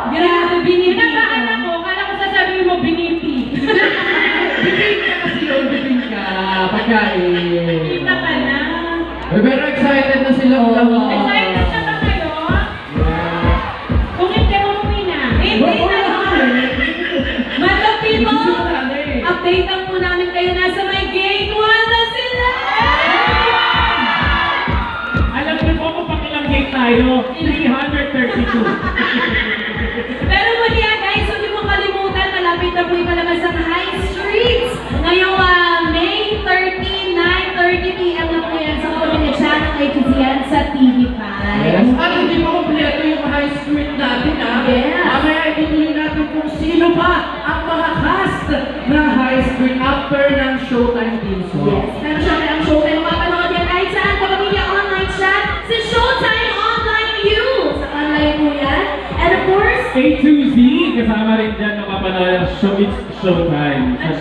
Grabe, biniti. Pinabahan ako, kala ko sasabihin mo biniti. Bibing ka kasi yun, bibing ka. Pagkain. Kita pa na. Pero excited na sila. Excited na ba kayo? Kung hindi, umuwi na. Hindi na. Madam people, update lang po namin kayo. Nasa may gate 1 na sila! Alam niyo po kung pakilang gate tayo? 332. Pero muli guys, huwag niyo pong kalimutan, malapit na po yung palabas ng High Streets. Ngayong May 13, 9:30 p.m. na po yan sa Pamilya Channel HTN sa TV5. Yes. At hindi pa kompleto yung high street natin, ha? Yes. Mamaya ituloy natin kung sino pa ang mga cast ng high street after ng Showtime team song. Yes. Pero syempre ang Showtime mapapanood yan kahit saan. Pamilya online chat sa Showtime Online U. Sa online po yan. And of course, A to Z, kasama rin dyan makapanood ang show, it's showtime. at